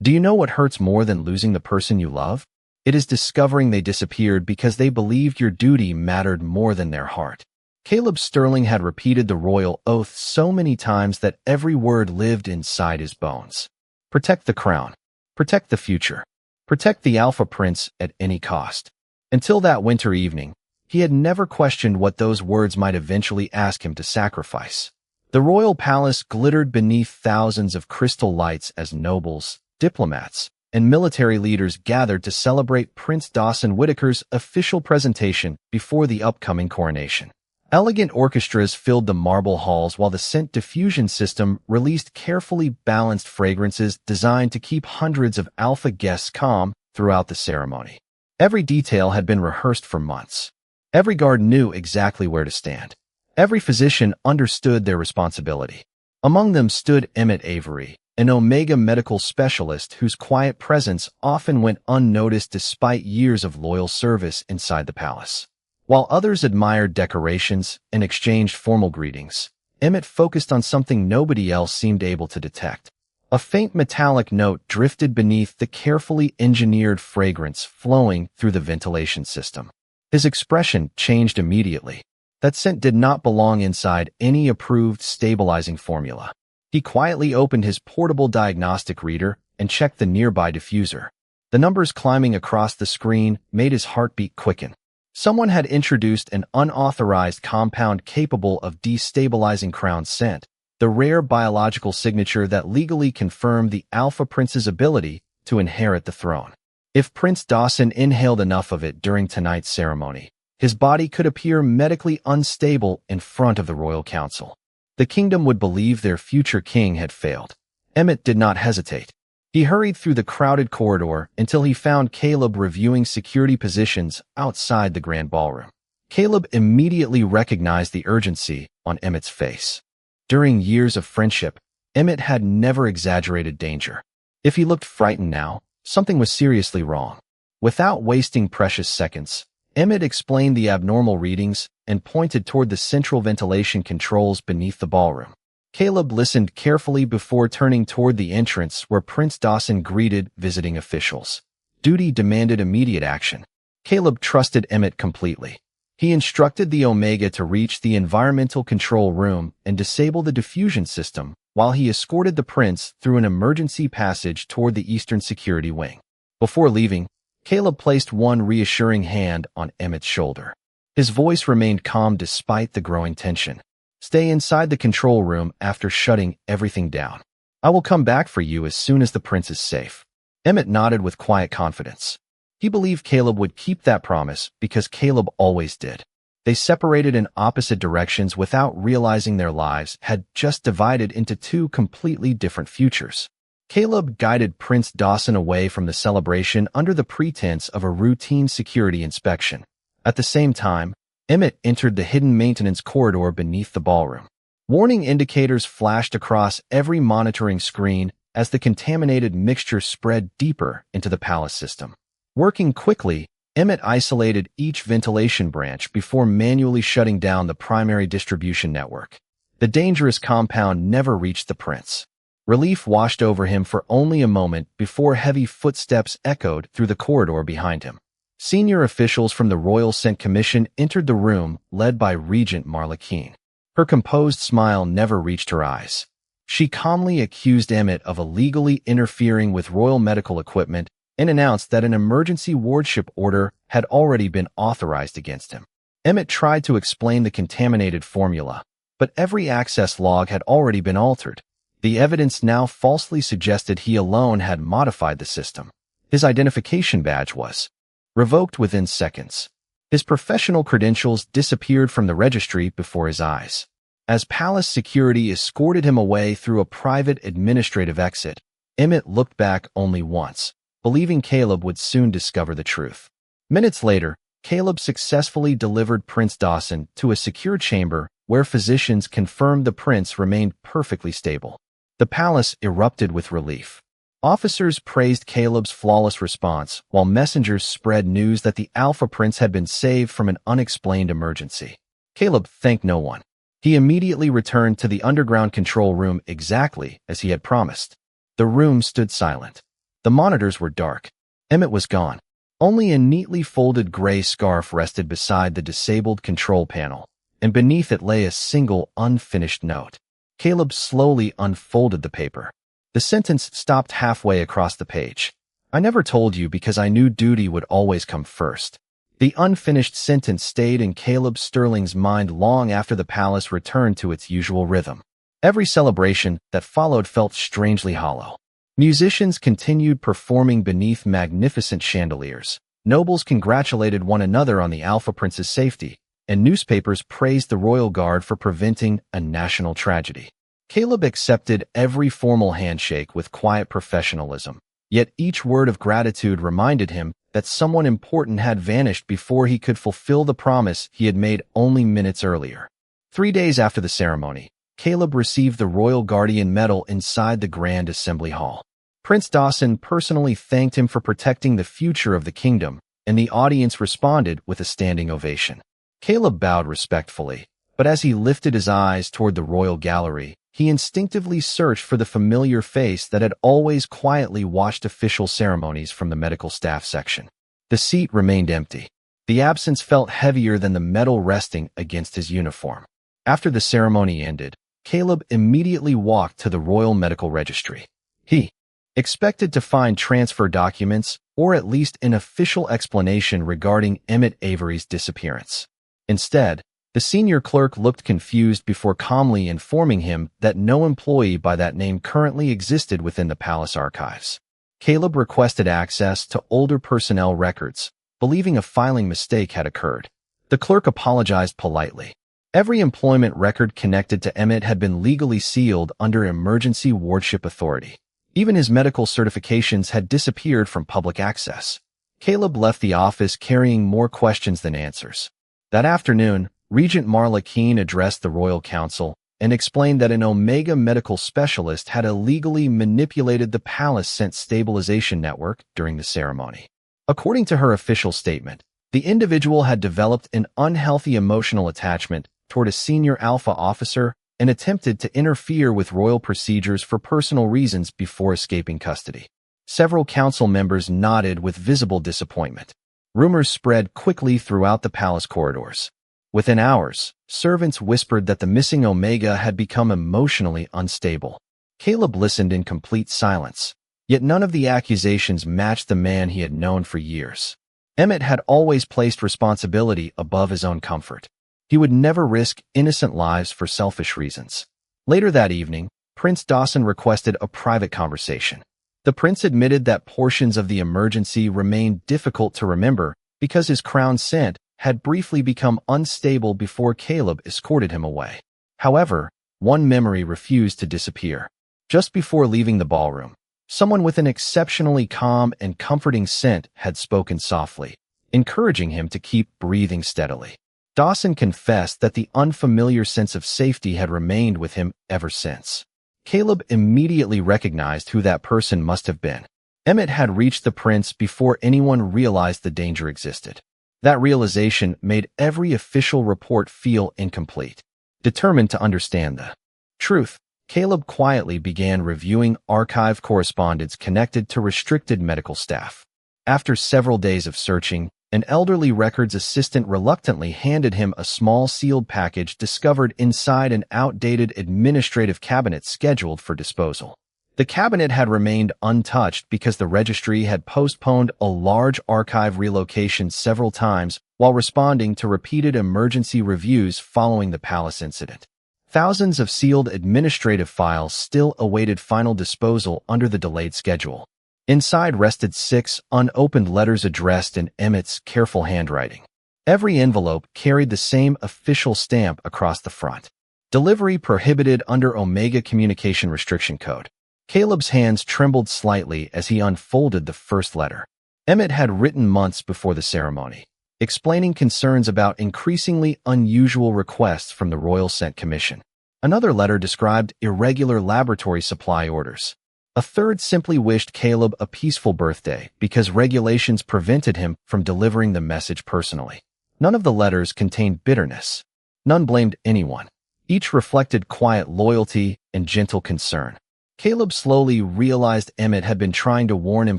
Do you know what hurts more than losing the person you love? It is discovering they disappeared because they believed your duty mattered more than their heart. Caleb Sterling had repeated the royal oath so many times that every word lived inside his bones. Protect the crown. Protect the future. Protect the Alpha Prince at any cost. Until that winter evening, he had never questioned what those words might eventually ask him to sacrifice. The royal palace glittered beneath thousands of crystal lights as nobles, diplomats, and military leaders gathered to celebrate Prince Dawson Whitaker's official presentation before the upcoming coronation. Elegant orchestras filled the marble halls while the scent diffusion system released carefully balanced fragrances designed to keep hundreds of alpha guests calm throughout the ceremony. Every detail had been rehearsed for months. Every guard knew exactly where to stand. Every physician understood their responsibility. Among them stood Emmett Avery, an Omega medical specialist whose quiet presence often went unnoticed despite years of loyal service inside the palace. While others admired decorations and exchanged formal greetings, Emmett focused on something nobody else seemed able to detect. A faint metallic note drifted beneath the carefully engineered fragrance flowing through the ventilation system. His expression changed immediately. That scent did not belong inside any approved stabilizing formula. He quietly opened his portable diagnostic reader and checked the nearby diffuser. The numbers climbing across the screen made his heartbeat quicken. Someone had introduced an unauthorized compound capable of destabilizing crown scent, the rare biological signature that legally confirmed the Alpha Prince's ability to inherit the throne. If Prince Dawson inhaled enough of it during tonight's ceremony, his body could appear medically unstable in front of the royal council. The kingdom would believe their future king had failed. Emmett did not hesitate. He hurried through the crowded corridor until he found Caleb reviewing security positions outside the grand ballroom. Caleb immediately recognized the urgency on Emmett's face. During years of friendship, Emmett had never exaggerated danger. If he looked frightened now, something was seriously wrong. Without wasting precious seconds, Emmett explained the abnormal readings and pointed toward the central ventilation controls beneath the ballroom. Caleb listened carefully before turning toward the entrance where Prince Dawson greeted visiting officials. Duty demanded immediate action. Caleb trusted Emmett completely. He instructed the Omega to reach the environmental control room and disable the diffusion system while he escorted the prince through an emergency passage toward the eastern security wing. Before leaving, Caleb placed one reassuring hand on Emmett's shoulder. His voice remained calm despite the growing tension. Stay inside the control room after shutting everything down. I will come back for you as soon as the prince is safe. Emmett nodded with quiet confidence. He believed Caleb would keep that promise because Caleb always did. They separated in opposite directions without realizing their lives had just divided into two completely different futures. Caleb guided Prince Dawson away from the celebration under the pretense of a routine security inspection. At the same time, Emmett entered the hidden maintenance corridor beneath the ballroom. Warning indicators flashed across every monitoring screen as the contaminated mixture spread deeper into the palace system. Working quickly, Emmett isolated each ventilation branch before manually shutting down the primary distribution network. The dangerous compound never reached the prince. Relief washed over him for only a moment before heavy footsteps echoed through the corridor behind him. Senior officials from the Royal Scent Commission entered the room, led by Regent Marla Keene. Her composed smile never reached her eyes. She calmly accused Emmett of illegally interfering with royal medical equipment and announced that an emergency wardship order had already been authorized against him. Emmett tried to explain the contaminated formula, but every access log had already been altered. The evidence now falsely suggested he alone had modified the system. His identification badge was revoked within seconds. His professional credentials disappeared from the registry before his eyes. As palace security escorted him away through a private administrative exit, Emmett looked back only once, believing Caleb would soon discover the truth. Minutes later, Caleb successfully delivered Prince Dawson to a secure chamber where physicians confirmed the prince remained perfectly stable. The palace erupted with relief. Officers praised Caleb's flawless response, while messengers spread news that the Alpha Prince had been saved from an unexplained emergency. Caleb thanked no one. He immediately returned to the underground control room exactly as he had promised. The room stood silent. The monitors were dark. Emmett was gone. Only a neatly folded gray scarf rested beside the disabled control panel, and beneath it lay a single unfinished note. Caleb slowly unfolded the paper. The sentence stopped halfway across the page. I never told you because I knew duty would always come first. The unfinished sentence stayed in Caleb Sterling's mind long after the palace returned to its usual rhythm. Every celebration that followed felt strangely hollow. Musicians continued performing beneath magnificent chandeliers. Nobles congratulated one another on the Alpha Prince's safety, and newspapers praised the royal guard for preventing a national tragedy. Caleb accepted every formal handshake with quiet professionalism, yet each word of gratitude reminded him that someone important had vanished before he could fulfill the promise he had made only minutes earlier. 3 days after the ceremony, Caleb received the Royal Guardian Medal inside the Grand Assembly Hall. Prince Dawson personally thanked him for protecting the future of the kingdom, and the audience responded with a standing ovation. Caleb bowed respectfully, but as he lifted his eyes toward the royal gallery, he instinctively searched for the familiar face that had always quietly watched official ceremonies from the medical staff section. The seat remained empty. The absence felt heavier than the metal resting against his uniform. After the ceremony ended, Caleb immediately walked to the Royal Medical Registry. He expected to find transfer documents or at least an official explanation regarding Emmett Avery's disappearance. Instead, the senior clerk looked confused before calmly informing him that no employee by that name currently existed within the palace archives. Caleb requested access to older personnel records, believing a filing mistake had occurred. The clerk apologized politely. Every employment record connected to Emmett had been legally sealed under emergency wardship authority. Even his medical certifications had disappeared from public access. Caleb left the office carrying more questions than answers. That afternoon, Regent Marla Keene addressed the Royal Council and explained that an Omega medical specialist had illegally manipulated the palace-sent stabilization network during the ceremony. According to her official statement, the individual had developed an unhealthy emotional attachment toward a senior Alpha officer and attempted to interfere with royal procedures for personal reasons before escaping custody. Several council members nodded with visible disappointment. Rumors spread quickly throughout the palace corridors. Within hours, servants whispered that the missing Omega had become emotionally unstable. Caleb listened in complete silence, yet none of the accusations matched the man he had known for years. Emmett had always placed responsibility above his own comfort. He would never risk innocent lives for selfish reasons. Later that evening, Prince Dawson requested a private conversation. The prince admitted that portions of the emergency remained difficult to remember because his crown scent had briefly become unstable before Caleb escorted him away. However, one memory refused to disappear. Just before leaving the ballroom, someone with an exceptionally calm and comforting scent had spoken softly, encouraging him to keep breathing steadily. Dawson confessed that the unfamiliar sense of safety had remained with him ever since. Caleb immediately recognized who that person must have been. Emmett had reached the prince before anyone realized the danger existed. That realization made every official report feel incomplete. Determined to understand the truth, Caleb quietly began reviewing archive correspondence connected to restricted medical staff. After several days of searching, an elderly records assistant reluctantly handed him a small sealed package discovered inside an outdated administrative cabinet scheduled for disposal. The cabinet had remained untouched because the registry had postponed a large archive relocation several times while responding to repeated emergency reviews following the palace incident. Thousands of sealed administrative files still awaited final disposal under the delayed schedule. Inside rested 6 unopened letters addressed in Emmett's careful handwriting. Every envelope carried the same official stamp across the front. Delivery prohibited under Omega Communication Restriction Code. Caleb's hands trembled slightly as he unfolded the first letter. Emmett had written months before the ceremony, explaining concerns about increasingly unusual requests from the Royal Scent Commission. Another letter described irregular laboratory supply orders. A third simply wished Caleb a peaceful birthday because regulations prevented him from delivering the message personally. None of the letters contained bitterness. None blamed anyone. Each reflected quiet loyalty and gentle concern. Caleb slowly realized Emmett had been trying to warn him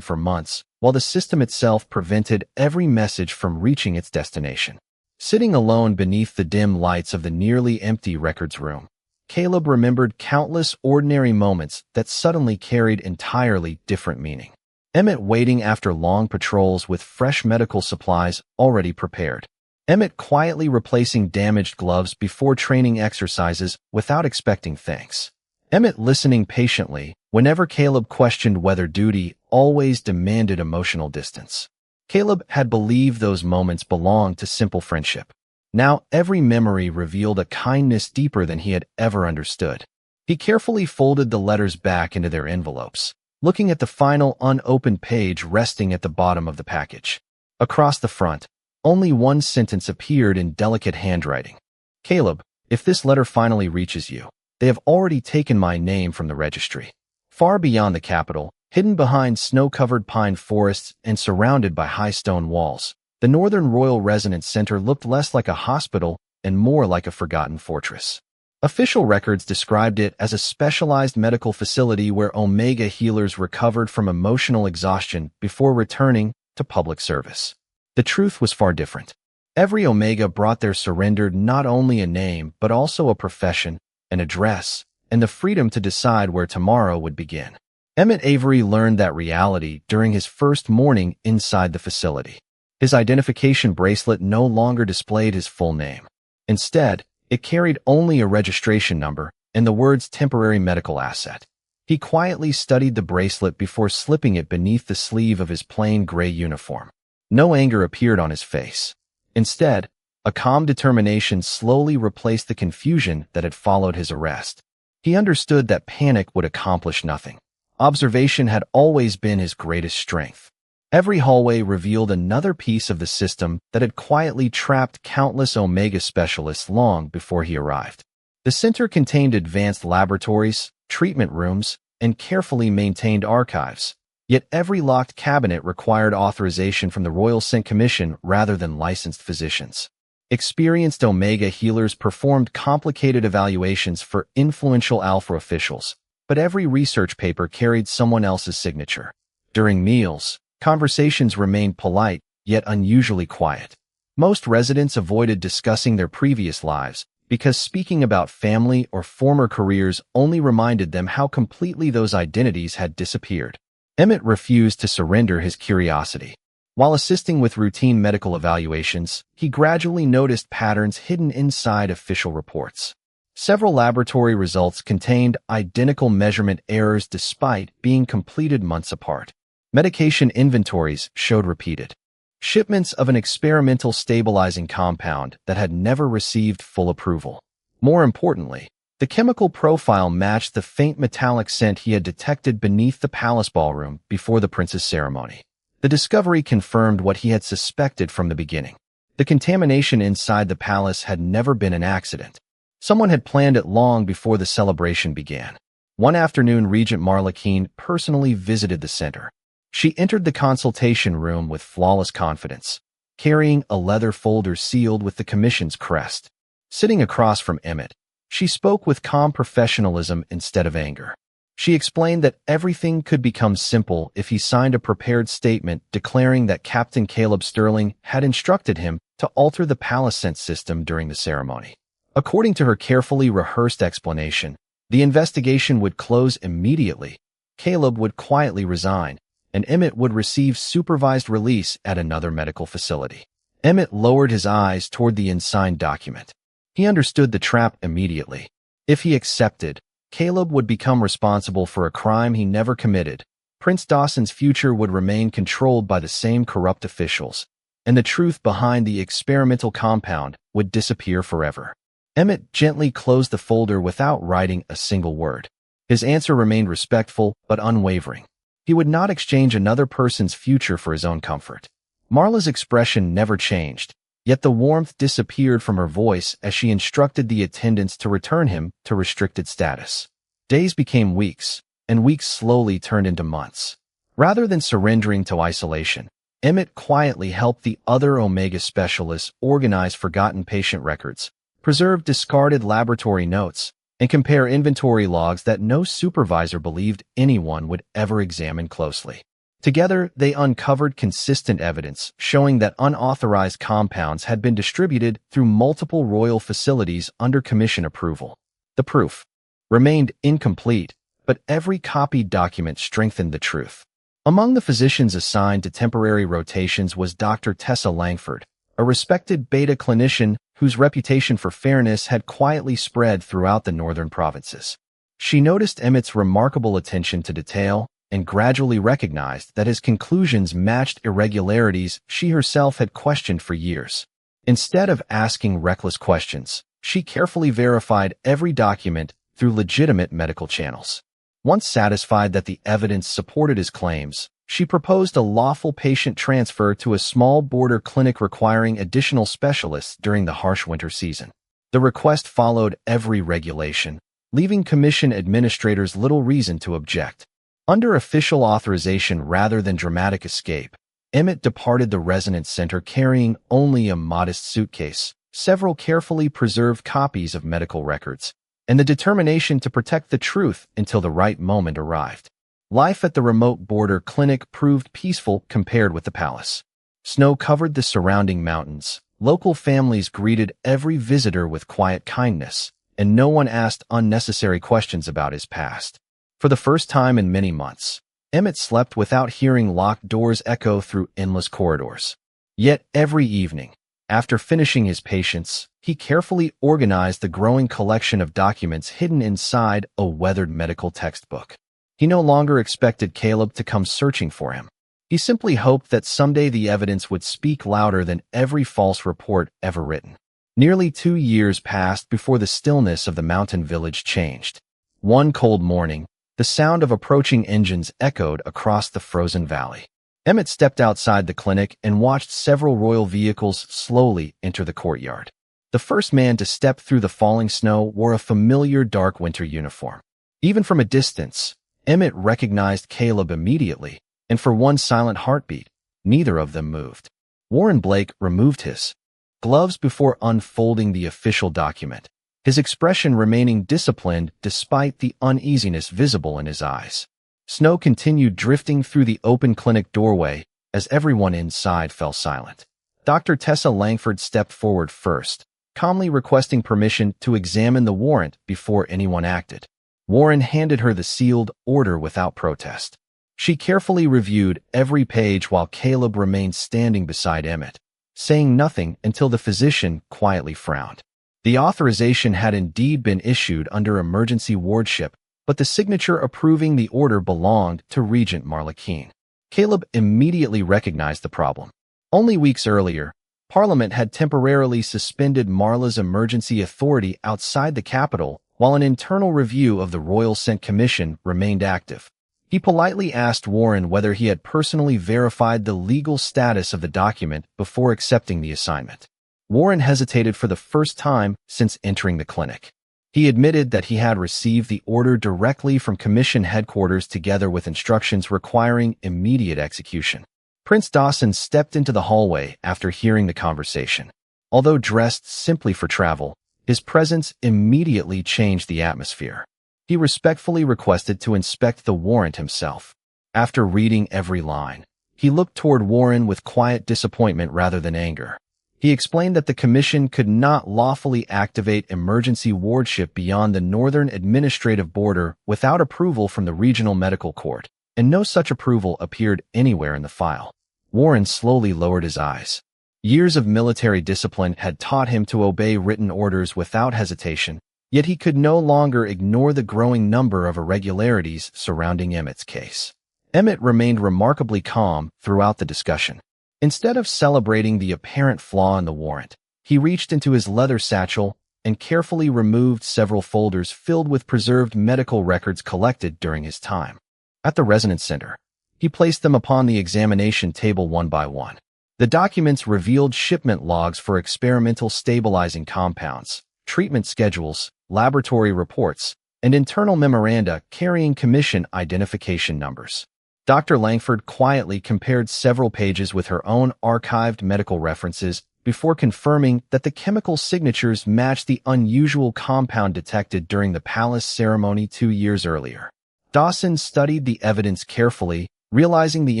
for months, while the system itself prevented every message from reaching its destination. Sitting alone beneath the dim lights of the nearly empty records room, Caleb remembered countless ordinary moments that suddenly carried entirely different meaning. Emmett waiting after long patrols with fresh medical supplies already prepared. Emmett quietly replacing damaged gloves before training exercises without expecting thanks. Emmett listening patiently whenever Caleb questioned whether duty always demanded emotional distance. Caleb had believed those moments belonged to simple friendship. Now every memory revealed a kindness deeper than he had ever understood. He carefully folded the letters back into their envelopes, looking at the final unopened page resting at the bottom of the package. Across the front, only one sentence appeared in delicate handwriting. Caleb, if this letter finally reaches you, they have already taken my name from the registry. Far beyond the capital, hidden behind snow-covered pine forests and surrounded by high stone walls, the Northern Royal Residence Center looked less like a hospital and more like a forgotten fortress. Official records described it as a specialized medical facility where Omega healers recovered from emotional exhaustion before returning to public service. The truth was far different. Every Omega brought their surrender not only a name but also a profession, an address, and the freedom to decide where tomorrow would begin. Emmett Avery learned that reality during his first morning inside the facility. His identification bracelet no longer displayed his full name. Instead, it carried only a registration number and the words temporary medical asset. He quietly studied the bracelet before slipping it beneath the sleeve of his plain gray uniform. No anger appeared on his face. Instead, a calm determination slowly replaced the confusion that had followed his arrest. He understood that panic would accomplish nothing. Observation had always been his greatest strength. Every hallway revealed another piece of the system that had quietly trapped countless Omega specialists long before he arrived. The center contained advanced laboratories, treatment rooms, and carefully maintained archives. Yet every locked cabinet required authorization from the Royal Scent Commission rather than licensed physicians. Experienced Omega healers performed complicated evaluations for influential Alpha officials, but every research paper carried someone else's signature. During meals, conversations remained polite, yet unusually quiet. Most residents avoided discussing their previous lives because speaking about family or former careers only reminded them how completely those identities had disappeared. Emmett refused to surrender his curiosity. While assisting with routine medical evaluations, he gradually noticed patterns hidden inside official reports. Several laboratory results contained identical measurement errors despite being completed months apart. Medication inventories showed repeated shipments of an experimental stabilizing compound that had never received full approval. More importantly, the chemical profile matched the faint metallic scent he had detected beneath the palace ballroom before the prince's ceremony. The discovery confirmed what he had suspected from the beginning. The contamination inside the palace had never been an accident. Someone had planned it long before the celebration began. One afternoon, Regent Marlakeen personally visited the center. She entered the consultation room with flawless confidence, carrying a leather folder sealed with the commission's crest. Sitting across from Emmett, she spoke with calm professionalism instead of anger. She explained that everything could become simple if he signed a prepared statement declaring that Captain Caleb Sterling had instructed him to alter the palace scent system during the ceremony. According to her carefully rehearsed explanation, the investigation would close immediately, Caleb would quietly resign, and Emmett would receive supervised release at another medical facility. Emmett lowered his eyes toward the unsigned document. He understood the trap immediately. If he accepted, Caleb would become responsible for a crime he never committed. Prince Dawson's future would remain controlled by the same corrupt officials, and the truth behind the experimental compound would disappear forever. Emmett gently closed the folder without writing a single word. His answer remained respectful but unwavering. He would not exchange another person's future for his own comfort. Marla's expression never changed, yet the warmth disappeared from her voice as she instructed the attendants to return him to restricted status. Days became weeks, and weeks slowly turned into months. Rather than surrendering to isolation, Emmett quietly helped the other Omega specialists organize forgotten patient records, preserve discarded laboratory notes, and compare inventory logs that no supervisor believed anyone would ever examine closely. Together, they uncovered consistent evidence showing that unauthorized compounds had been distributed through multiple royal facilities under commission approval. The proof remained incomplete, but every copied document strengthened the truth. Among the physicians assigned to temporary rotations was Dr. Tessa Langford, a respected beta clinician whose reputation for fairness had quietly spread throughout the northern provinces. She noticed Emmett's remarkable attention to detail and gradually recognized that his conclusions matched irregularities she herself had questioned for years. Instead of asking reckless questions, she carefully verified every document through legitimate medical channels. Once satisfied that the evidence supported his claims, she proposed a lawful patient transfer to a small border clinic requiring additional specialists during the harsh winter season. The request followed every regulation, leaving commission administrators little reason to object. Under official authorization rather than dramatic escape, Emmett departed the residence center carrying only a modest suitcase, several carefully preserved copies of medical records, and the determination to protect the truth until the right moment arrived. Life at the remote border clinic proved peaceful compared with the palace. Snow covered the surrounding mountains, local families greeted every visitor with quiet kindness, and no one asked unnecessary questions about his past. For the first time in many months, Emmett slept without hearing locked doors echo through endless corridors. Yet every evening, after finishing his patients, he carefully organized the growing collection of documents hidden inside a weathered medical textbook. He no longer expected Caleb to come searching for him. He simply hoped that someday the evidence would speak louder than every false report ever written. Nearly 2 years passed before the stillness of the mountain village changed. One cold morning, the sound of approaching engines echoed across the frozen valley. Emmett stepped outside the clinic and watched several royal vehicles slowly enter the courtyard. The first man to step through the falling snow wore a familiar dark winter uniform. Even from a distance, Emmett recognized Caleb immediately, and for one silent heartbeat, neither of them moved. Warren Blake removed his gloves before unfolding the official document, his expression remaining disciplined despite the uneasiness visible in his eyes. Snow continued drifting through the open clinic doorway as everyone inside fell silent. Dr. Tessa Langford stepped forward first, calmly requesting permission to examine the warrant before anyone acted. Warren handed her the sealed order without protest. She carefully reviewed every page while Caleb remained standing beside Emmett, saying nothing until the physician quietly frowned. The authorization had indeed been issued under emergency wardship, but the signature approving the order belonged to Regent Marla Keene. Caleb immediately recognized the problem. Only weeks earlier, Parliament had temporarily suspended Marla's emergency authority outside the capital while an internal review of the Royal Scent Commission remained active. He politely asked Warren whether he had personally verified the legal status of the document before accepting the assignment. Warren hesitated for the first time since entering the clinic. He admitted that he had received the order directly from Commission headquarters together with instructions requiring immediate execution. Prince Dawson stepped into the hallway after hearing the conversation. Although dressed simply for travel, his presence immediately changed the atmosphere. He respectfully requested to inspect the warrant himself. After reading every line, he looked toward Warren with quiet disappointment rather than anger. He explained that the Commission could not lawfully activate emergency wardship beyond the northern administrative border without approval from the regional medical court, and no such approval appeared anywhere in the file. Warren slowly lowered his eyes. Years of military discipline had taught him to obey written orders without hesitation, yet he could no longer ignore the growing number of irregularities surrounding Emmett's case. Emmett remained remarkably calm throughout the discussion. Instead of celebrating the apparent flaw in the warrant, he reached into his leather satchel and carefully removed several folders filled with preserved medical records collected during his time. At the residence center, he placed them upon the examination table one by one. The documents revealed shipment logs for experimental stabilizing compounds, treatment schedules, laboratory reports, and internal memoranda carrying commission identification numbers. Dr. Langford quietly compared several pages with her own archived medical references before confirming that the chemical signatures matched the unusual compound detected during the palace ceremony 2 years earlier. Dawson studied the evidence carefully, realizing the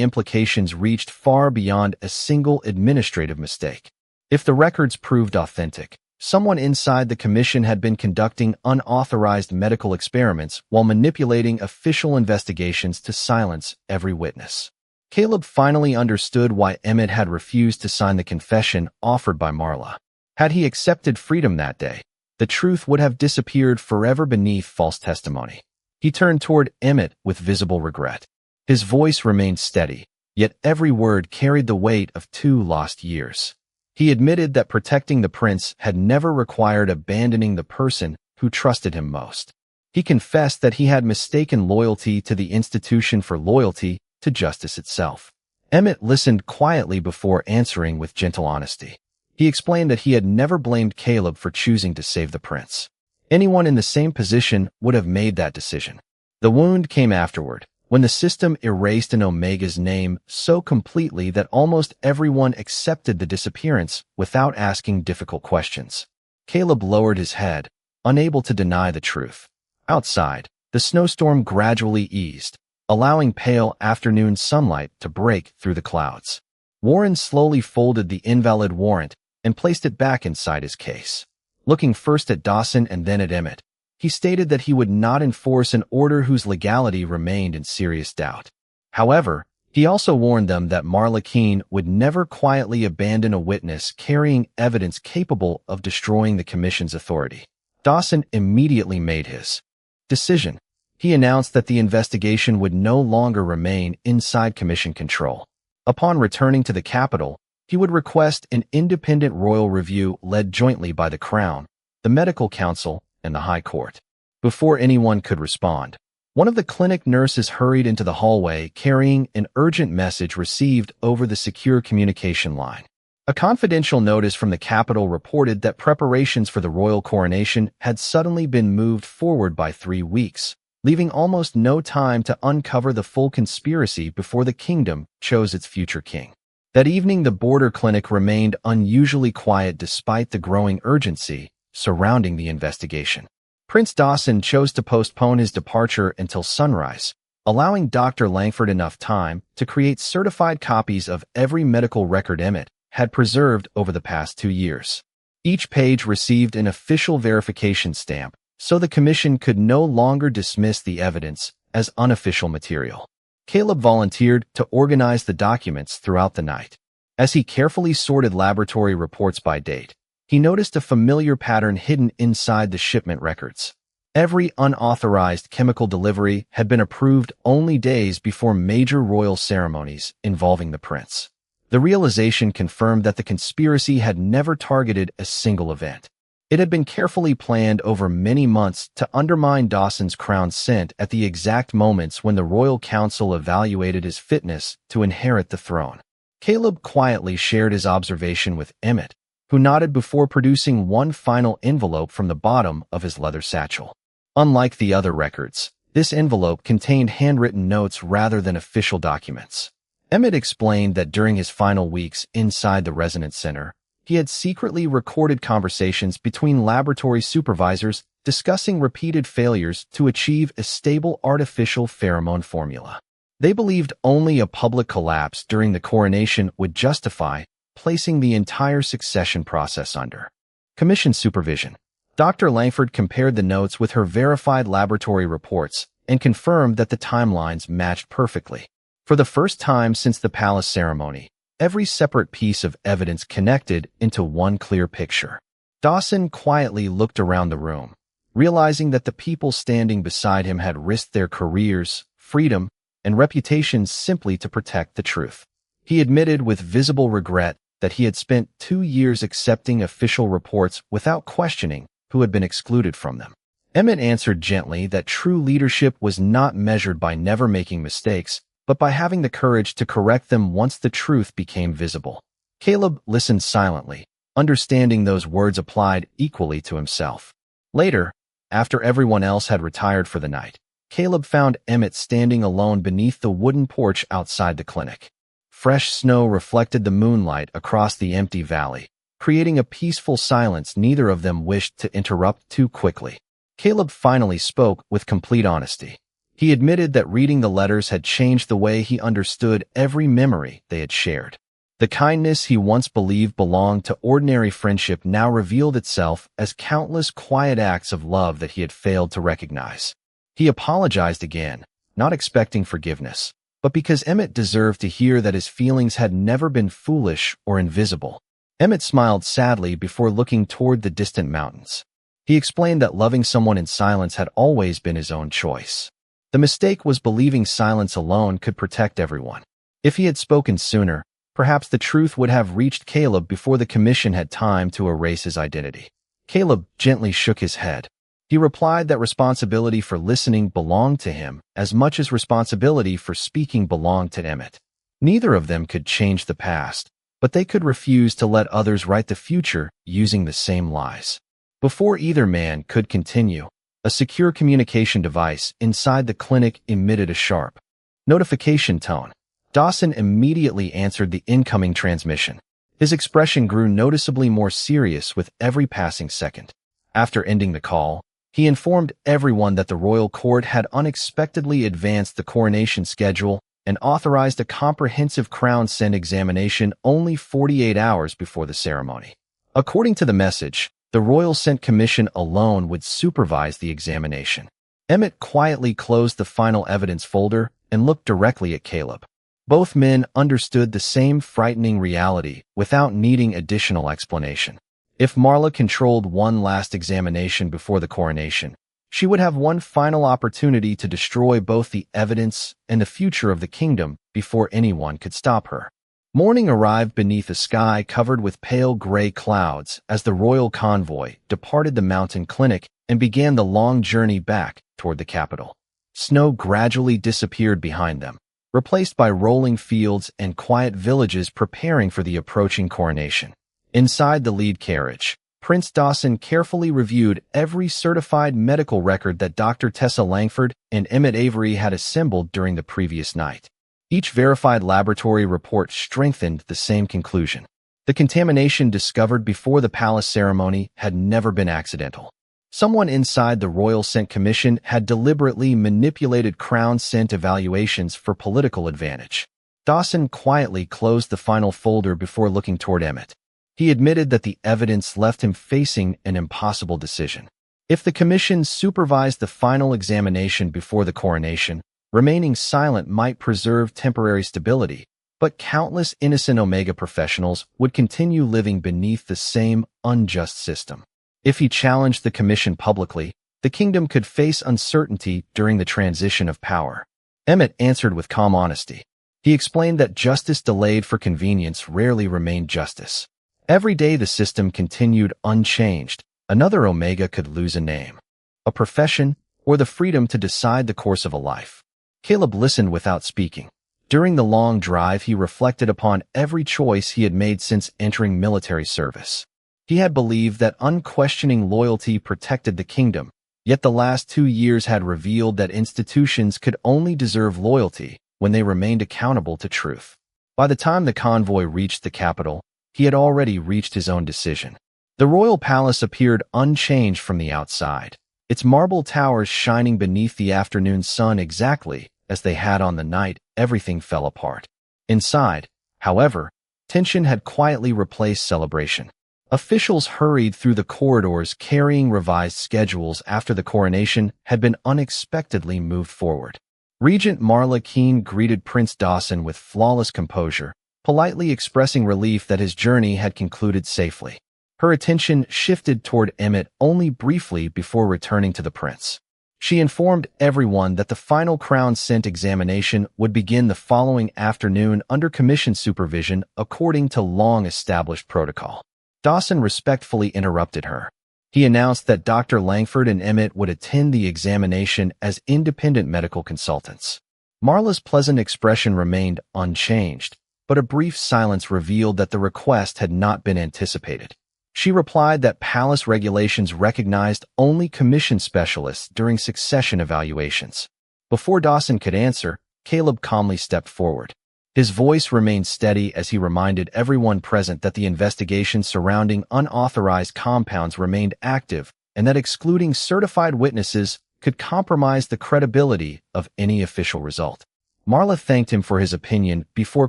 implications reached far beyond a single administrative mistake. If the records proved authentic, someone inside the commission had been conducting unauthorized medical experiments while manipulating official investigations to silence every witness. Caleb finally understood why Emmett had refused to sign the confession offered by Marla. Had he accepted freedom that day, the truth would have disappeared forever beneath false testimony. He turned toward Emmett with visible regret. His voice remained steady, yet every word carried the weight of 2 lost years. He admitted that protecting the prince had never required abandoning the person who trusted him most. He confessed that he had mistaken loyalty to the institution for loyalty to justice itself. Emmett listened quietly before answering with gentle honesty. He explained that he had never blamed Caleb for choosing to save the prince. Anyone in the same position would have made that decision. The wound came afterward, when the system erased an Omega's name so completely that almost everyone accepted the disappearance without asking difficult questions. Caleb lowered his head, unable to deny the truth. Outside, the snowstorm gradually eased, allowing pale afternoon sunlight to break through the clouds. Warren slowly folded the invalid warrant and placed it back inside his case. Looking first at Dawson and then at Emmett, he stated that he would not enforce an order whose legality remained in serious doubt. However, he also warned them that Marla Keene would never quietly abandon a witness carrying evidence capable of destroying the commission's authority. Dawson immediately made his decision. He announced that the investigation would no longer remain inside commission control. Upon returning to the capital, he would request an independent royal review led jointly by the Crown, the Medical Council, and the High Court. Before anyone could respond, one of the clinic nurses hurried into the hallway carrying an urgent message received over the secure communication line. A confidential notice from the capital reported that preparations for the royal coronation had suddenly been moved forward by 3 weeks, leaving almost no time to uncover the full conspiracy before the kingdom chose its future king. That evening, the border clinic remained unusually quiet despite the growing urgency surrounding the investigation. Prince Dawson chose to postpone his departure until sunrise, allowing Dr. Langford enough time to create certified copies of every medical record Emmett had preserved over the past 2 years. Each page received an official verification stamp, so the commission could no longer dismiss the evidence as unofficial material. Caleb volunteered to organize the documents throughout the night. As he carefully sorted laboratory reports by date, he noticed a familiar pattern hidden inside the shipment records. Every unauthorized chemical delivery had been approved only days before major royal ceremonies involving the prince. The realization confirmed that the conspiracy had never targeted a single event. It had been carefully planned over many months to undermine Dawson's crown scent at the exact moments when the royal council evaluated his fitness to inherit the throne. Caleb quietly shared his observation with Emmett, who nodded before producing one final envelope from the bottom of his leather satchel. Unlike the other records, this envelope contained handwritten notes rather than official documents. Emmett explained that during his final weeks inside the Resonance Center, he had secretly recorded conversations between laboratory supervisors discussing repeated failures to achieve a stable artificial pheromone formula. They believed only a public collapse during the coronation would justify placing the entire succession process under commission supervision. Dr. Langford compared the notes with her verified laboratory reports and confirmed that the timelines matched perfectly. For the first time since the palace ceremony, every separate piece of evidence connected into one clear picture. Dawson quietly looked around the room, realizing that the people standing beside him had risked their careers, freedom, and reputations simply to protect the truth. He admitted with visible regret that he had spent 2 years accepting official reports without questioning who had been excluded from them. Emmett answered gently that true leadership was not measured by never making mistakes, but by having the courage to correct them once the truth became visible. Caleb listened silently, understanding those words applied equally to himself. Later, after everyone else had retired for the night, Caleb found Emmett standing alone beneath the wooden porch outside the clinic. Fresh snow reflected the moonlight across the empty valley, creating a peaceful silence neither of them wished to interrupt too quickly. Caleb finally spoke with complete honesty. He admitted that reading the letters had changed the way he understood every memory they had shared. The kindness he once believed belonged to ordinary friendship now revealed itself as countless quiet acts of love that he had failed to recognize. He apologized again, not expecting forgiveness, but because Emmett deserved to hear that his feelings had never been foolish or invisible. Emmett smiled sadly before looking toward the distant mountains. He explained that loving someone in silence had always been his own choice. The mistake was believing silence alone could protect everyone. If he had spoken sooner, perhaps the truth would have reached Caleb before the commission had time to erase his identity. Caleb gently shook his head. He replied that responsibility for listening belonged to him as much as responsibility for speaking belonged to Emmett. Neither of them could change the past, but they could refuse to let others write the future using the same lies. Before either man could continue, a secure communication device inside the clinic emitted a sharp notification tone. Dawson immediately answered the incoming transmission. His expression grew noticeably more serious with every passing second. After ending the call, he informed everyone that the royal court had unexpectedly advanced the coronation schedule and authorized a comprehensive crown scent examination only 48 hours before the ceremony. According to the message, the Royal Scent Commission alone would supervise the examination. Emmett quietly closed the final evidence folder and looked directly at Caleb. Both men understood the same frightening reality without needing additional explanation. If Marla controlled one last examination before the coronation, she would have one final opportunity to destroy both the evidence and the future of the kingdom before anyone could stop her. Morning arrived beneath a sky covered with pale gray clouds as the royal convoy departed the mountain clinic and began the long journey back toward the capital. Snow gradually disappeared behind them, replaced by rolling fields and quiet villages preparing for the approaching coronation. Inside the lead carriage, Prince Dawson carefully reviewed every certified medical record that Dr. Tessa Langford and Emmett Avery had assembled during the previous night. Each verified laboratory report strengthened the same conclusion. The contamination discovered before the palace ceremony had never been accidental. Someone inside the Royal Scent Commission had deliberately manipulated crown scent evaluations for political advantage. Dawson quietly closed the final folder before looking toward Emmett. He admitted that the evidence left him facing an impossible decision. If the commission supervised the final examination before the coronation, remaining silent might preserve temporary stability, but countless innocent Omega professionals would continue living beneath the same unjust system. If he challenged the commission publicly, the kingdom could face uncertainty during the transition of power. Emmett answered with calm honesty. He explained that justice delayed for convenience rarely remained justice. Every day the system continued unchanged, another Omega could lose a name, a profession, or the freedom to decide the course of a life. Caleb listened without speaking. During the long drive, he reflected upon every choice he had made since entering military service. He had believed that unquestioning loyalty protected the kingdom, yet the last 2 years had revealed that institutions could only deserve loyalty when they remained accountable to truth. By the time the convoy reached the capital, he had already reached his own decision. The royal palace appeared unchanged from the outside, its marble towers shining beneath the afternoon sun exactly as they had on the night everything fell apart. Inside, however, tension had quietly replaced celebration. Officials hurried through the corridors carrying revised schedules after the coronation had been unexpectedly moved forward. Regent Marla Keene greeted Prince Dawson with flawless composure, politely expressing relief that his journey had concluded safely. Her attention shifted toward Emmett only briefly before returning to the prince. She informed everyone that the final crown scent examination would begin the following afternoon under commission supervision according to long-established protocol. Dawson respectfully interrupted her. He announced that Dr. Langford and Emmett would attend the examination as independent medical consultants. Marla's pleasant expression remained unchanged, but a brief silence revealed that the request had not been anticipated. She replied that palace regulations recognized only commission specialists during succession evaluations. Before Dawson could answer, Caleb calmly stepped forward. His voice remained steady as he reminded everyone present that the investigation surrounding unauthorized compounds remained active and that excluding certified witnesses could compromise the credibility of any official result. Marla thanked him for his opinion before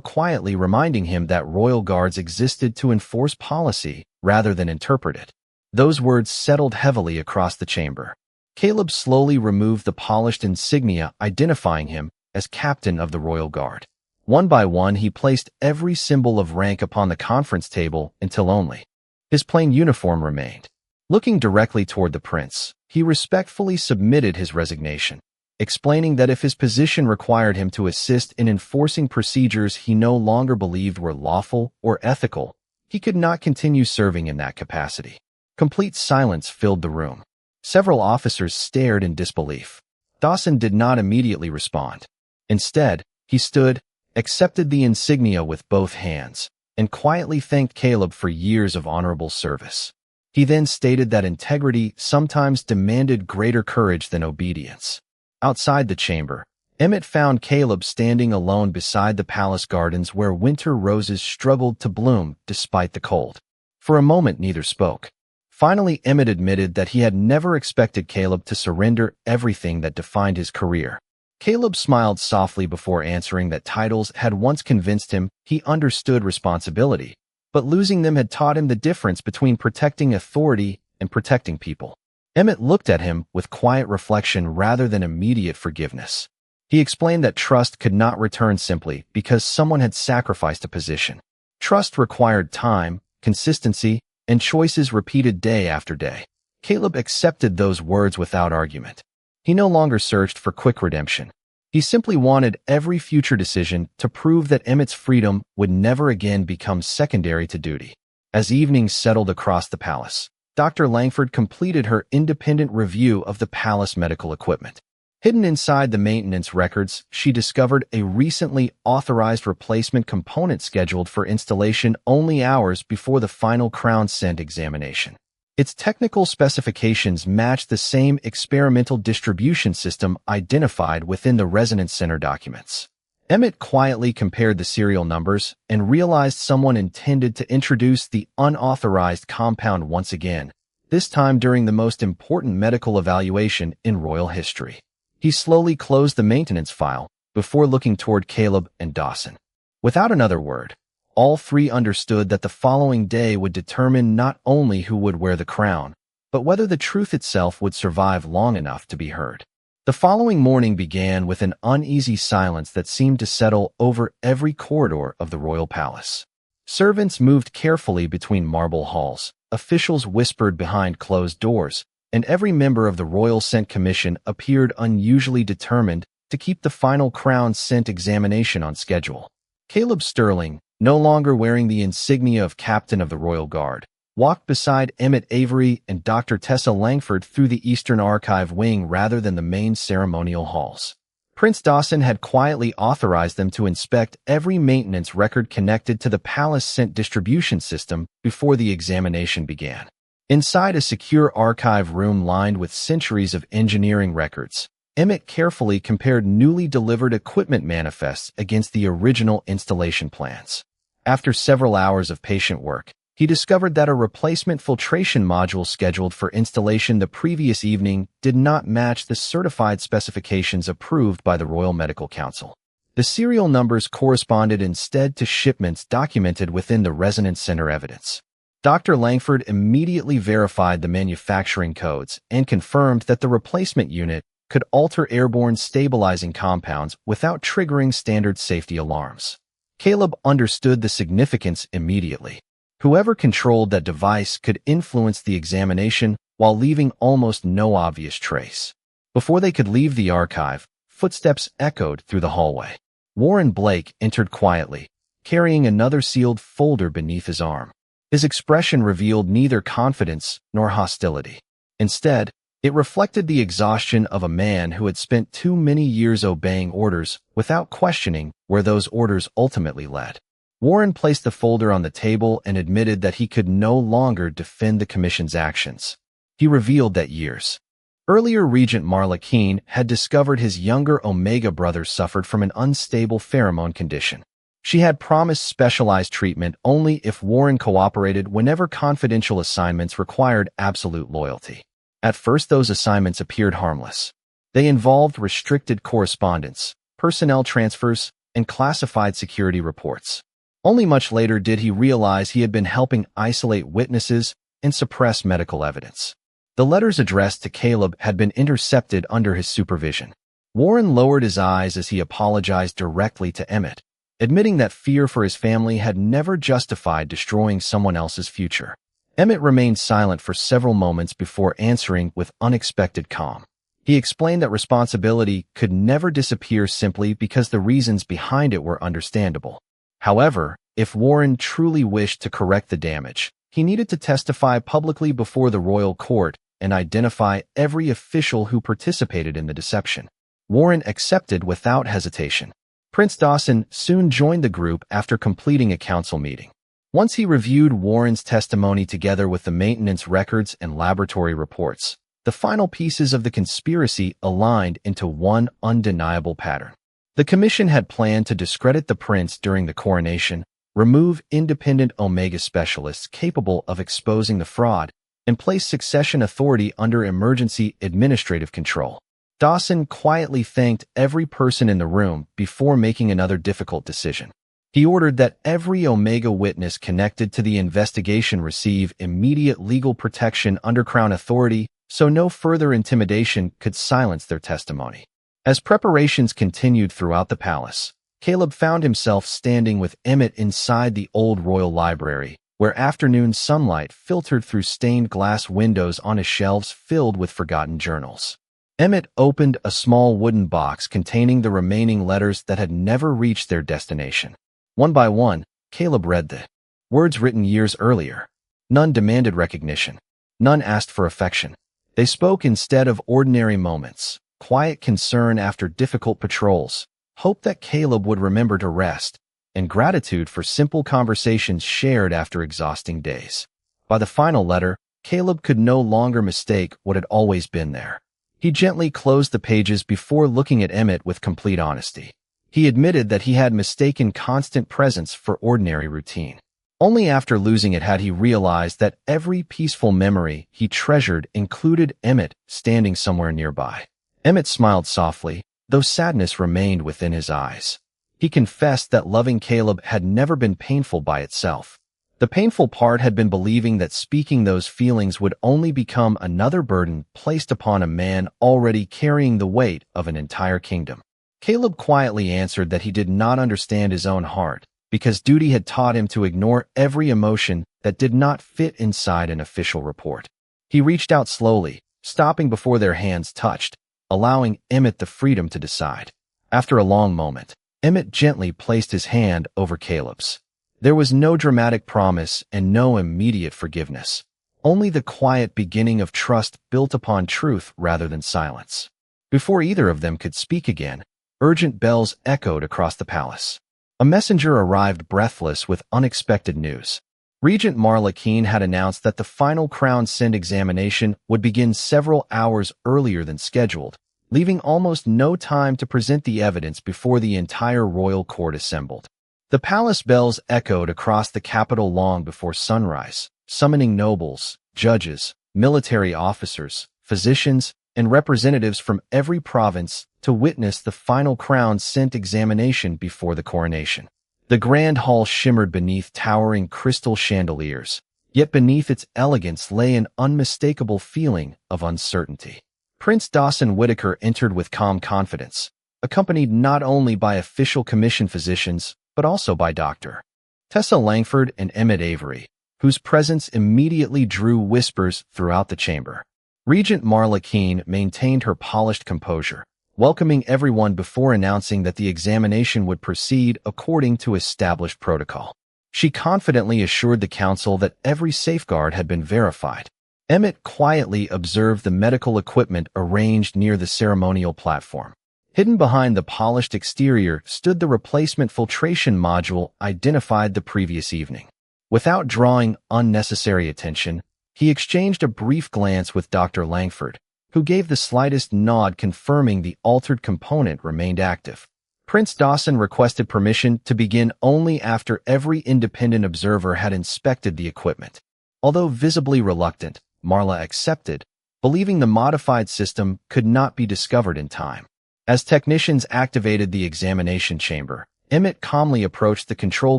quietly reminding him that royal guards existed to enforce policy rather than interpret it. Those words settled heavily across the chamber. Caleb slowly removed the polished insignia identifying him as captain of the royal guard. One by one, he placed every symbol of rank upon the conference table until only his plain uniform remained. Looking directly toward the prince, he respectfully submitted his resignation, explaining that if his position required him to assist in enforcing procedures he no longer believed were lawful or ethical, he could not continue serving in that capacity. Complete silence filled the room. Several officers stared in disbelief. Dawson did not immediately respond. Instead, he stood, accepted the insignia with both hands, and quietly thanked Caleb for years of honorable service. He then stated that integrity sometimes demanded greater courage than obedience. Outside the chamber, Emmett found Caleb standing alone beside the palace gardens where winter roses struggled to bloom despite the cold. For a moment, neither spoke. Finally, Emmett admitted that he had never expected Caleb to surrender everything that defined his career. Caleb smiled softly before answering that titles had once convinced him he understood responsibility, but losing them had taught him the difference between protecting authority and protecting people. Emmett looked at him with quiet reflection rather than immediate forgiveness. He explained that trust could not return simply because someone had sacrificed a position. Trust required time, consistency, and choices repeated day after day. Caleb accepted those words without argument. He no longer searched for quick redemption. He simply wanted every future decision to prove that Emmett's freedom would never again become secondary to duty. As evening settled across the palace, Dr. Langford completed her independent review of the palace medical equipment. Hidden inside the maintenance records, she discovered a recently authorized replacement component scheduled for installation only hours before the final crown scent examination. Its technical specifications matched the same experimental distribution system identified within the Resonance Center documents. Emmett quietly compared the serial numbers and realized someone intended to introduce the unauthorized compound once again, this time during the most important medical evaluation in royal history. He slowly closed the maintenance file before looking toward Caleb and Dawson. Without another word, all three understood that the following day would determine not only who would wear the crown, but whether the truth itself would survive long enough to be heard. The following morning began with an uneasy silence that seemed to settle over every corridor of the royal palace. Servants moved carefully between marble halls, officials whispered behind closed doors, and every member of the Royal Scent Commission appeared unusually determined to keep the final crown scent examination on schedule. Caleb Sterling, no longer wearing the insignia of Captain of the Royal Guard, walked beside Emmett Avery and Dr. Tessa Langford through the Eastern Archive wing rather than the main ceremonial halls. Prince Dawson had quietly authorized them to inspect every maintenance record connected to the palace scent distribution system before the examination began. Inside a secure archive room lined with centuries of engineering records, Emmett carefully compared newly delivered equipment manifests against the original installation plans. After several hours of patient work, he discovered that a replacement filtration module scheduled for installation the previous evening did not match the certified specifications approved by the Royal Medical Council. The serial numbers corresponded instead to shipments documented within the Resonance Center evidence. Dr. Langford immediately verified the manufacturing codes and confirmed that the replacement unit could alter airborne stabilizing compounds without triggering standard safety alarms. Caleb understood the significance immediately. Whoever controlled that device could influence the examination while leaving almost no obvious trace. Before they could leave the archive, footsteps echoed through the hallway. Warren Blake entered quietly, carrying another sealed folder beneath his arm. His expression revealed neither confidence nor hostility. Instead, it reflected the exhaustion of a man who had spent too many years obeying orders without questioning where those orders ultimately led. Warren placed the folder on the table and admitted that he could no longer defend the Commission's actions. He revealed that years earlier, Regent Marla Keene had discovered his younger Omega brother suffered from an unstable pheromone condition. She had promised specialized treatment only if Warren cooperated whenever confidential assignments required absolute loyalty. At first, those assignments appeared harmless. They involved restricted correspondence, personnel transfers, and classified security reports. Only much later did he realize he had been helping isolate witnesses and suppress medical evidence. The letters addressed to Caleb had been intercepted under his supervision. Warren lowered his eyes as he apologized directly to Emmett, admitting that fear for his family had never justified destroying someone else's future. Emmett remained silent for several moments before answering with unexpected calm. He explained that responsibility could never disappear simply because the reasons behind it were understandable. However, if Warren truly wished to correct the damage, he needed to testify publicly before the royal court and identify every official who participated in the deception. Warren accepted without hesitation. Prince Dawson soon joined the group after completing a council meeting. Once he reviewed Warren's testimony together with the maintenance records and laboratory reports, the final pieces of the conspiracy aligned into one undeniable pattern. The commission had planned to discredit the prince during the coronation, remove independent Omega specialists capable of exposing the fraud, and place succession authority under emergency administrative control. Dawson quietly thanked every person in the room before making another difficult decision. He ordered that every Omega witness connected to the investigation receive immediate legal protection under Crown authority so no further intimidation could silence their testimony. As preparations continued throughout the palace, Caleb found himself standing with Emmett inside the old royal library, where afternoon sunlight filtered through stained glass windows onto shelves filled with forgotten journals. Emmett opened a small wooden box containing the remaining letters that had never reached their destination. One by one, Caleb read the words written years earlier. None demanded recognition. None asked for affection. They spoke instead of ordinary moments, quiet concern after difficult patrols, hope that Caleb would remember to rest, and gratitude for simple conversations shared after exhausting days. By the final letter, Caleb could no longer mistake what had always been there. He gently closed the pages before looking at Emmett with complete honesty. He admitted that he had mistaken constant presence for ordinary routine. Only after losing it had he realized that every peaceful memory he treasured included Emmett standing somewhere nearby. Emmett smiled softly, though sadness remained within his eyes. He confessed that loving Caleb had never been painful by itself. The painful part had been believing that speaking those feelings would only become another burden placed upon a man already carrying the weight of an entire kingdom. Caleb quietly answered that he did not understand his own heart, because duty had taught him to ignore every emotion that did not fit inside an official report. He reached out slowly, stopping before their hands touched, allowing Emmett the freedom to decide. After a long moment, Emmett gently placed his hand over Caleb's. There was no dramatic promise and no immediate forgiveness, only the quiet beginning of trust built upon truth rather than silence. Before either of them could speak again, urgent bells echoed across the palace. A messenger arrived breathless with unexpected news. Regent Marla Keene had announced that the final Crown Send examination would begin several hours earlier than scheduled, leaving almost no time to present the evidence before the entire royal court assembled. The palace bells echoed across the capital long before sunrise, summoning nobles, judges, military officers, physicians, and representatives from every province to witness the final Crown Sent examination before the coronation. The grand hall shimmered beneath towering crystal chandeliers, yet beneath its elegance lay an unmistakable feeling of uncertainty. Prince Dawson Whitaker entered with calm confidence, accompanied not only by official commission physicians, but also by Dr. Tessa Langford and Emmett Avery, whose presence immediately drew whispers throughout the chamber. Regent Marla Keene maintained her polished composure, welcoming everyone before announcing that the examination would proceed according to established protocol. She confidently assured the council that every safeguard had been verified. Emmett quietly observed the medical equipment arranged near the ceremonial platform. Hidden behind the polished exterior stood the replacement filtration module identified the previous evening. Without drawing unnecessary attention, he exchanged a brief glance with Dr. Langford, who gave the slightest nod confirming the altered component remained active. Prince Dawson requested permission to begin only after every independent observer had inspected the equipment. Although visibly reluctant, Marla accepted, believing the modified system could not be discovered in time. As technicians activated the examination chamber, Emmett calmly approached the control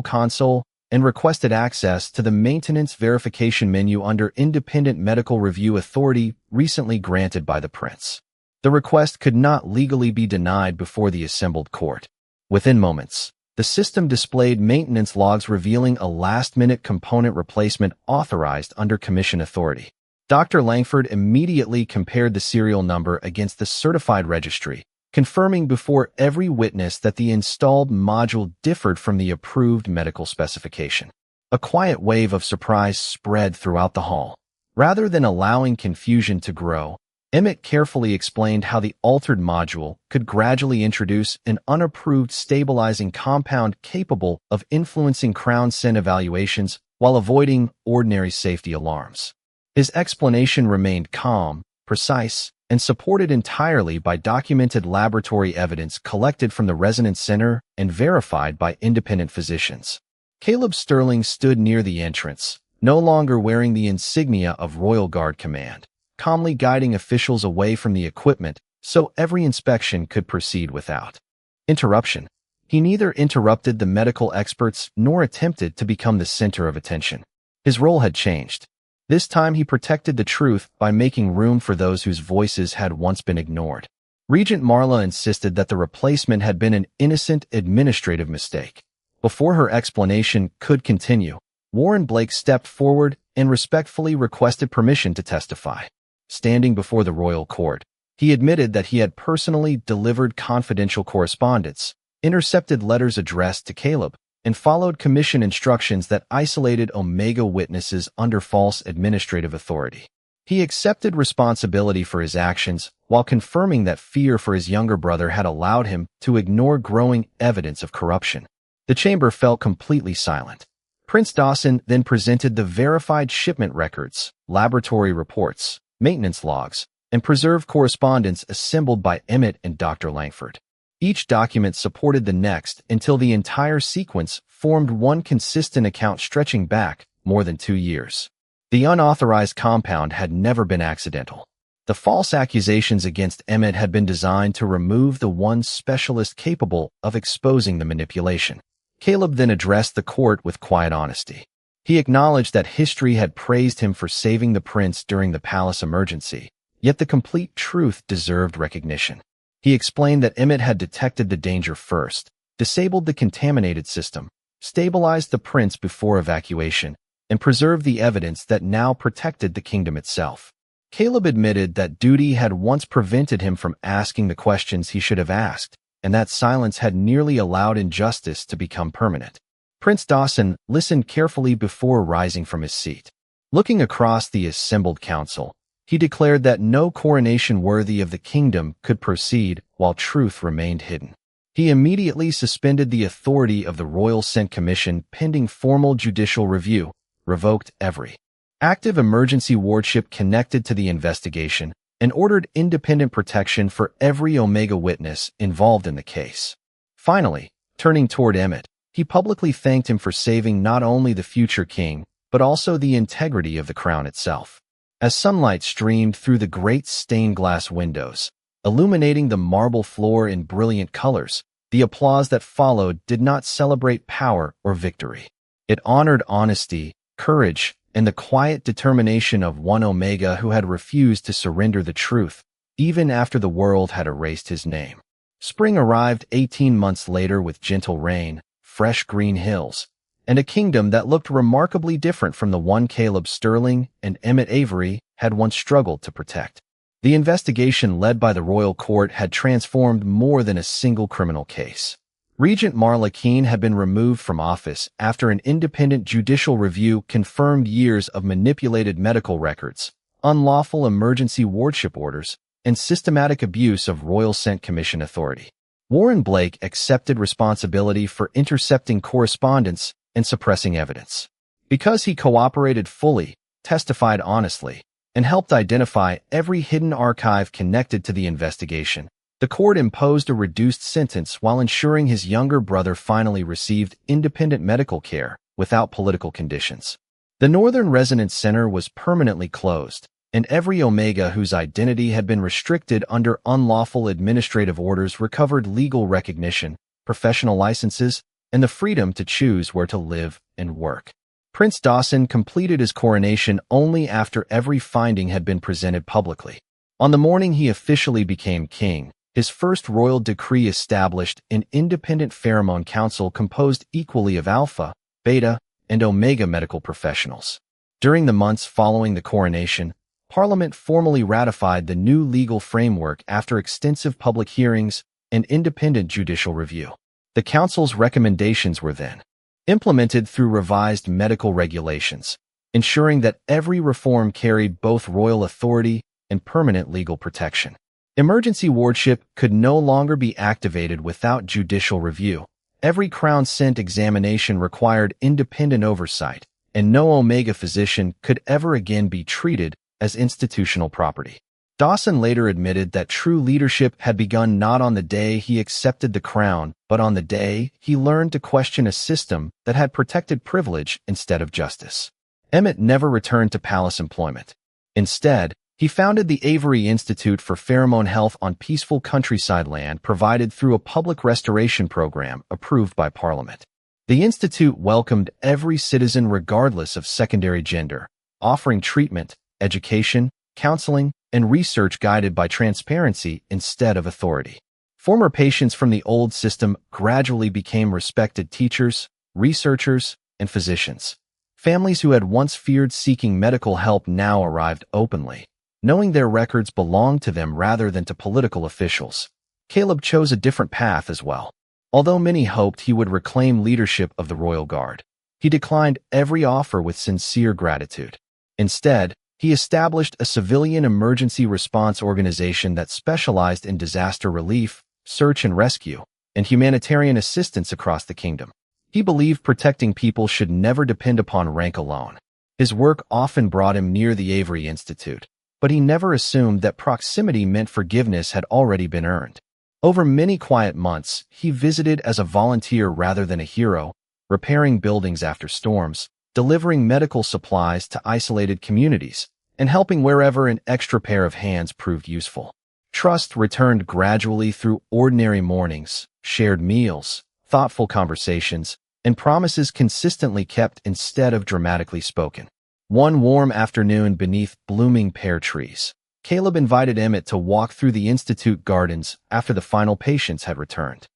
console and requested access to the Maintenance Verification menu under Independent Medical Review Authority recently granted by the prince. The request could not legally be denied before the assembled court. Within moments, the system displayed maintenance logs revealing a last-minute component replacement authorized under commission authority. Dr. Langford immediately compared the serial number against the certified registry, confirming before every witness that the installed module differed from the approved medical specification. A quiet wave of surprise spread throughout the hall. Rather than allowing confusion to grow, Emmett carefully explained how the altered module could gradually introduce an unapproved stabilizing compound capable of influencing crown scent evaluations while avoiding ordinary safety alarms. His explanation remained calm, precise, and supported entirely by documented laboratory evidence collected from the Resonance Center and verified by independent physicians. Caleb Sterling stood near the entrance, no longer wearing the insignia of Royal Guard Command, calmly guiding officials away from the equipment so every inspection could proceed without interruption. He neither interrupted the medical experts nor attempted to become the center of attention. His role had changed. This time he protected the truth by making room for those whose voices had once been ignored. Regent Marla insisted that the replacement had been an innocent administrative mistake. Before her explanation could continue, Warren Blake stepped forward and respectfully requested permission to testify. Standing before the royal court, he admitted that he had personally delivered confidential correspondence, intercepted letters addressed to Caleb, and followed commission instructions that isolated Omega witnesses under false administrative authority. He accepted responsibility for his actions while confirming that fear for his younger brother had allowed him to ignore growing evidence of corruption. The chamber fell completely silent. Prince Dawson then presented the verified shipment records, laboratory reports, maintenance logs, and preserved correspondence assembled by Emmett and Dr. Langford. Each document supported the next until the entire sequence formed one consistent account stretching back more than 2 years. The unauthorized compound had never been accidental. The false accusations against Emmett had been designed to remove the one specialist capable of exposing the manipulation. Caleb then addressed the court with quiet honesty. He acknowledged that history had praised him for saving the prince during the palace emergency, yet the complete truth deserved recognition. He explained that Emmett had detected the danger first, disabled the contaminated system, stabilized the prince before evacuation, and preserved the evidence that now protected the kingdom itself. Caleb admitted that duty had once prevented him from asking the questions he should have asked, and that silence had nearly allowed injustice to become permanent. Prince Dawson listened carefully before rising from his seat. Looking across the assembled council, he declared that no coronation worthy of the kingdom could proceed while truth remained hidden. He immediately suspended the authority of the Royal Scent Commission pending formal judicial review, revoked every active emergency wardship connected to the investigation, and ordered independent protection for every Omega witness involved in the case. Finally, turning toward Emmett, he publicly thanked him for saving not only the future king, but also the integrity of the crown itself. As sunlight streamed through the great stained glass windows, illuminating the marble floor in brilliant colors, the applause that followed did not celebrate power or victory. It honored honesty, courage, and the quiet determination of one Omega who had refused to surrender the truth, even after the world had erased his name. Spring arrived 18 months later with gentle rain, fresh green hills, and a kingdom that looked remarkably different from the one Caleb Sterling and Emmett Avery had once struggled to protect. The investigation led by the royal court had transformed more than a single criminal case. Regent Marla Keene had been removed from office after an independent judicial review confirmed years of manipulated medical records, unlawful emergency wardship orders, and systematic abuse of Royal Scent Commission authority. Warren Blake accepted responsibility for intercepting correspondence and suppressing evidence. Because he cooperated fully, testified honestly, and helped identify every hidden archive connected to the investigation, The court imposed a reduced sentence while ensuring his younger brother finally received independent medical care without political conditions. The Northern Residence Center was permanently closed, and every Omega whose identity had been restricted under unlawful administrative orders recovered legal recognition, professional licenses, and the freedom to choose where to live and work. Prince Dawson completed his coronation only after every finding had been presented publicly. On the morning he officially became king, his first royal decree established an independent pheromone council composed equally of Alpha, Beta, and Omega medical professionals. During the months following the coronation, Parliament formally ratified the new legal framework after extensive public hearings and independent judicial review. The council's recommendations were then implemented through revised medical regulations, ensuring that every reform carried both royal authority and permanent legal protection. Emergency wardship could no longer be activated without judicial review. Every crown-sent examination required independent oversight, and no Omega physician could ever again be treated as institutional property. Dawson later admitted that true leadership had begun not on the day he accepted the crown, but on the day he learned to question a system that had protected privilege instead of justice. Emmett never returned to palace employment. Instead, he founded the Avery Institute for Pheromone Health on peaceful countryside land provided through a public restoration program approved by Parliament. The institute welcomed every citizen regardless of secondary gender, offering treatment, education, counseling, and research guided by transparency instead of authority. Former patients from the old system gradually became respected teachers, researchers, and physicians. Families who had once feared seeking medical help now arrived openly, knowing their records belonged to them rather than to political officials. Caleb chose a different path as well. Although many hoped he would reclaim leadership of the Royal Guard, he declined every offer with sincere gratitude. Instead, he established a civilian emergency response organization that specialized in disaster relief, search and rescue, and humanitarian assistance across the kingdom. He believed protecting people should never depend upon rank alone. His work often brought him near the Avery Institute, but he never assumed that proximity meant forgiveness had already been earned. Over many quiet months, he visited as a volunteer rather than a hero, repairing buildings after storms, delivering medical supplies to isolated communities, and helping wherever an extra pair of hands proved useful. Trust returned gradually through ordinary mornings, shared meals, thoughtful conversations, and promises consistently kept instead of dramatically spoken. One warm afternoon beneath blooming pear trees, Caleb invited Emmett to walk through the Institute gardens after the final patients had returned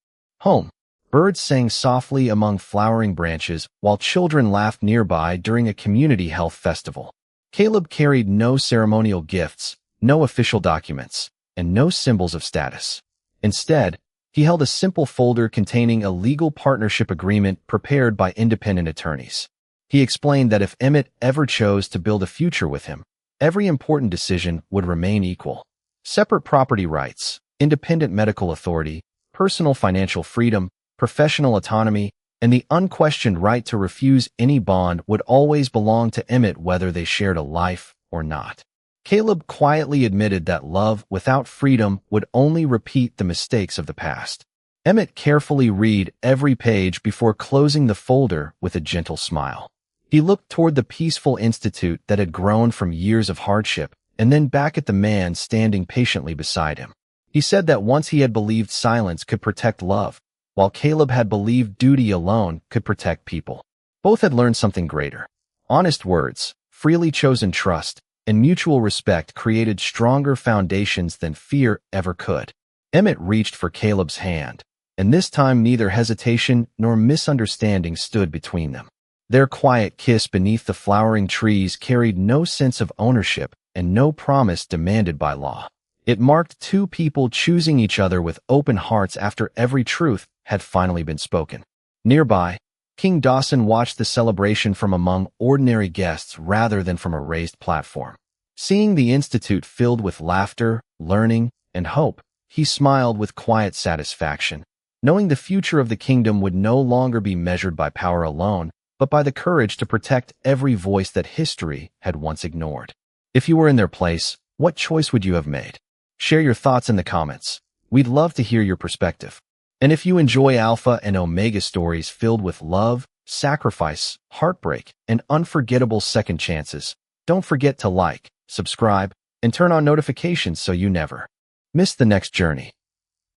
home. Birds sang softly among flowering branches while children laughed nearby during a community health festival. Caleb carried no ceremonial gifts, no official documents, and no symbols of status. Instead, he held a simple folder containing a legal partnership agreement prepared by independent attorneys. He explained that if Emmett ever chose to build a future with him, every important decision would remain equal. Separate property rights, independent medical authority, personal financial freedom, professional autonomy, and the unquestioned right to refuse any bond would always belong to Emmett whether they shared a life or not. Caleb quietly admitted that love without freedom would only repeat the mistakes of the past. Emmett carefully read every page before closing the folder with a gentle smile. He looked toward the peaceful institute that had grown from years of hardship, and then back at the man standing patiently beside him. He said that once he had believed silence could protect love, while Caleb had believed duty alone could protect people. Both had learned something greater. Honest words, freely chosen trust, and mutual respect created stronger foundations than fear ever could. Emmett reached for Caleb's hand, and this time neither hesitation nor misunderstanding stood between them. Their quiet kiss beneath the flowering trees carried no sense of ownership and no promise demanded by law. It marked two people choosing each other with open hearts after every truth had finally been spoken. Nearby, King Dawson watched the celebration from among ordinary guests rather than from a raised platform. Seeing the institute filled with laughter, learning, and hope, he smiled with quiet satisfaction, knowing the future of the kingdom would no longer be measured by power alone, but by the courage to protect every voice that history had once ignored. If you were in their place, what choice would you have made? Share your thoughts in the comments. We'd love to hear your perspective. And if you enjoy Alpha and Omega stories filled with love, sacrifice, heartbreak, and unforgettable second chances, don't forget to like, subscribe, and turn on notifications so you never miss the next journey.